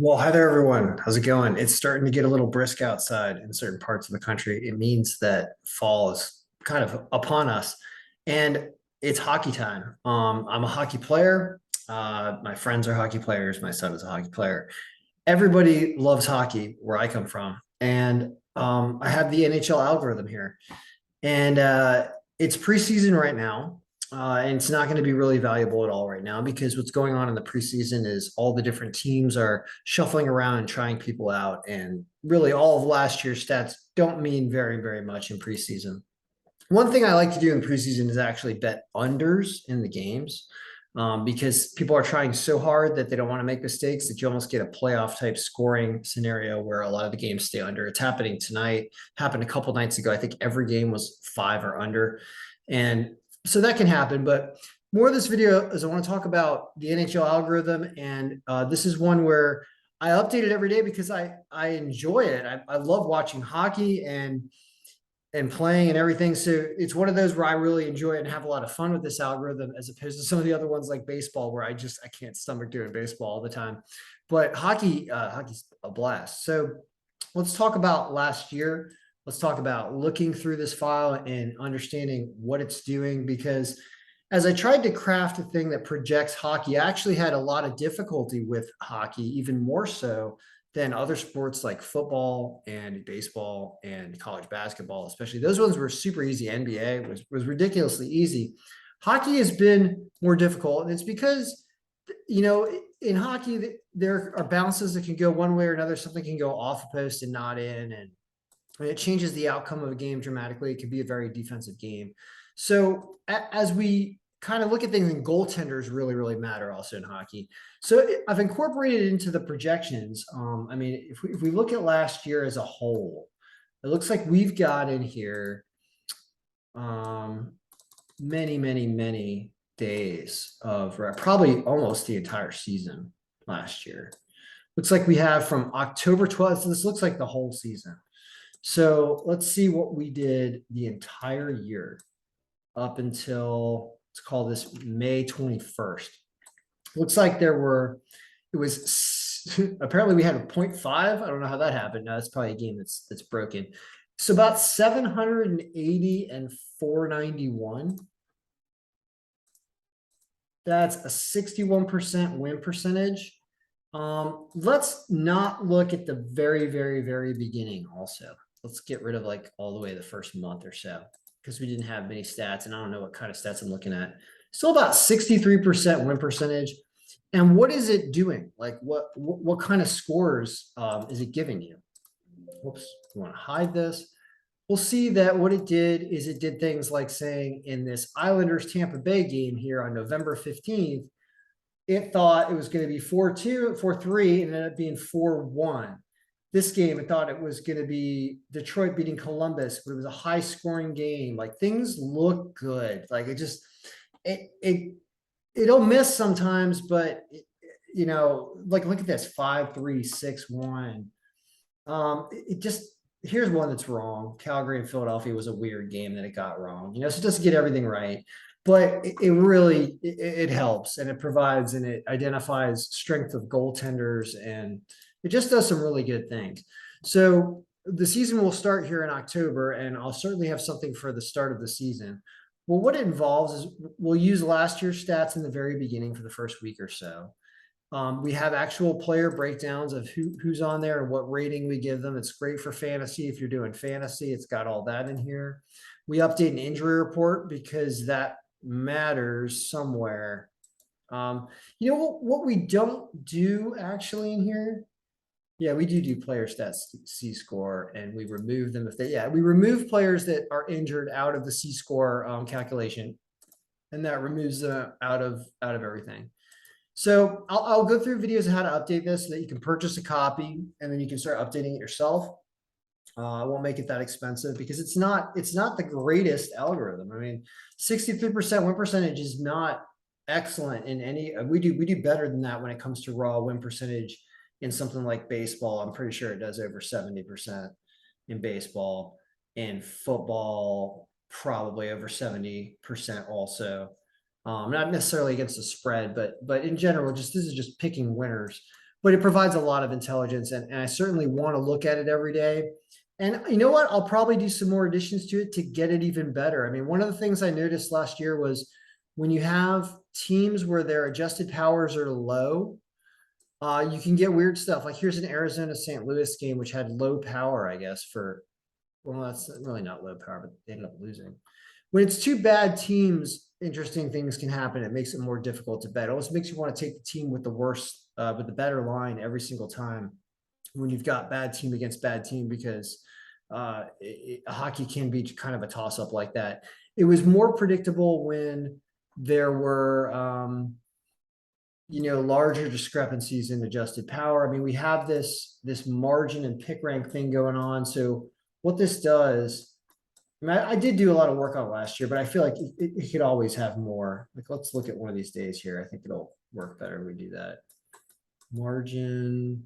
Well, hi there, everyone. How's it going? It's starting to get a little brisk outside in certain parts of the country. It means that fall is kind of upon us, and it's hockey time. I'm a hockey player. My friends are hockey players. My son is a hockey player. Everybody loves hockey where I come from, and I have the NHL algorithm here. And it's preseason right now. And it's not going to be really valuable at all right now because what's going on in the preseason is all the different teams are shuffling around and trying people out. And really, all of last year's stats don't mean very, very much in preseason. One thing I like to do in preseason is actually bet unders in the games because people are trying so hard that they don't want to make mistakes that you almost get a playoff type scoring scenario where a lot of the games stay under. It's happening tonight, happened a couple nights ago. I think every game was 5 or under. And so that can happen. But more of this video is I want to talk about the NHL algorithm. And this is one where I update it every day because I enjoy it. I love watching hockey and playing and everything. So it's one of those where I really enjoy it and have a lot of fun with this algorithm as opposed to some of the other ones like baseball where I can't stomach doing baseball all the time. But hockey's a blast. So let's talk about last year. Let's talk about looking through this file and understanding what it's doing because as I tried to craft a thing that projects hockey, I actually had a lot of difficulty with hockey, even more so than other sports like football and baseball and college basketball, especially. Those ones were super easy. NBA was ridiculously easy. Hockey has been more difficult, and it's because in hockey there are bounces that can go one way or another. Something can go off a post and not in, and it changes the outcome of a game dramatically. It can be a very defensive game. So as we kind of look at things, and goaltenders really, really matter also in hockey. So I've incorporated it into the projections. I mean, if we look at last year as a whole, it looks like we've got in here um, many, many, many days of probably almost the entire season last year. Looks like we have from October 12th. So this looks like the whole season. So let's see what we did the entire year up until, let's call this May 21st. Looks like it was apparently we had a 0.5. I don't know how that happened. No, that's probably a game that's broken. So about 780 and 491. That's a 61% win percentage. Let's not look at the very, very, very beginning also. Let's get rid of like all the way the first month or so because we didn't have many stats and I don't know what kind of stats I'm looking at. Still about 63% win percentage. And what is it doing? Like what kind of scores is it giving you? Whoops, we want to hide this. We'll see that what it did is it did things like saying in this Islanders Tampa Bay game here on November 15th, it thought it was going to be 4-2, 4-3, and ended up being 4-1. This game, it thought it was going to be Detroit beating Columbus, but it was a high scoring game. Like things look good. Like it it'll miss sometimes, but like look at this 5-3, 6-1. It just here's one that's wrong. Calgary and Philadelphia was a weird game that it got wrong. So it doesn't get everything right, but it really it helps and it provides and it identifies strength of goaltenders and it just does some really good things. So the season will start here in October, and I'll certainly have something for the start of the season. Well, what it involves is we'll use last year's stats in the very beginning for the first week or so. We have actual player breakdowns of who's on there and what rating we give them. It's great for fantasy. If you're doing fantasy, it's got all that in here. We update an injury report because that matters somewhere. What we don't do actually in here? Yeah, we do player stats C score, and we remove them we remove players that are injured out of the C score calculation, and that removes them out of everything. So I'll go through videos of how to update this so that you can purchase a copy and then you can start updating it yourself. I won't make it that expensive because it's not the greatest algorithm. I mean, 63% win percentage is not excellent in any. We do better than that when it comes to raw win percentage in something like baseball. I'm pretty sure it does over 70% in baseball. In football, probably over 70% also. Not necessarily against the spread, but in general, this is just picking winners. but it provides a lot of intelligence, and I certainly want to look at it every day. And you know what? I'll probably do some more additions to it to get it even better. I mean, one of the things I noticed last year was when you have teams where their adjusted powers are low, you can get weird stuff. Like here's an Arizona St. Louis game, which had low power, I guess, for, well, that's really not low power, but they ended up losing. When it's two bad teams, interesting things can happen. It makes it more difficult to bet. It almost makes you want to take the team with the worst, with the better line every single time when you've got bad team against bad team, because hockey can be kind of a toss up like that. It was more predictable when there were, larger discrepancies in adjusted power. I mean, we have this margin and pick rank thing going on. So what this does, I mean, I did do a lot of work on it last year, but I feel like it could always have more. Like, let's look at one of these days here. I think it'll work better if we do that. Margin.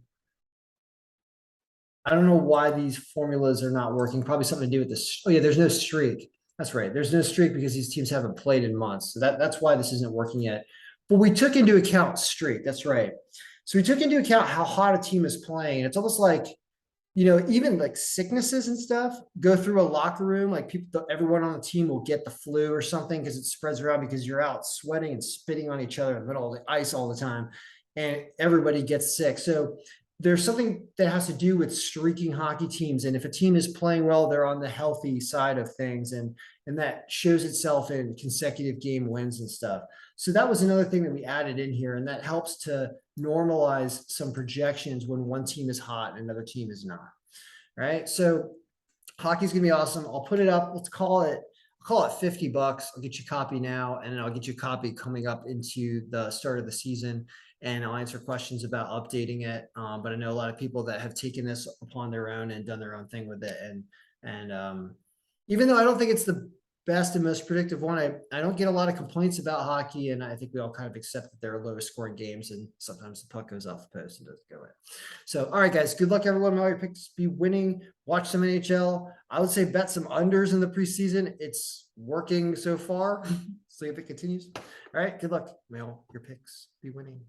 I don't know why these formulas are not working. Probably something to do with this. Oh yeah, there's no streak. That's right. There's no streak because these teams haven't played in months. So that's why this isn't working yet. But we took into account streak. That's right. So we took into account how hot a team is playing. It's almost like, even like sicknesses and stuff go through a locker room. Like people, everyone on the team will get the flu or something because it spreads around because you're out sweating and spitting on each other in the middle of the ice all the time, and everybody gets sick. So there's something that has to do with streaking hockey teams, and if a team is playing well, they're on the healthy side of things, and that shows itself in consecutive game wins and stuff. So that was another thing that we added in here, and that helps to normalize some projections when one team is hot and another team is not. Right. So hockey's gonna be awesome. I'll put it up. I'll call it $50. I'll get you a copy now, and then I'll get you a copy coming up into the start of the season, and I'll answer questions about updating it. But I know a lot of people that have taken this upon their own and done their own thing with it. And even though I don't think it's the best and most predictive one, I don't get a lot of complaints about hockey, and I think we all kind of accept that there are lower scoring games, and sometimes the puck goes off the post and doesn't go in. So, all right, guys, good luck, everyone. May all your picks be winning. Watch some NHL. I would say bet some unders in the preseason. It's working so far. See if it continues. All right, good luck. May all your picks be winning.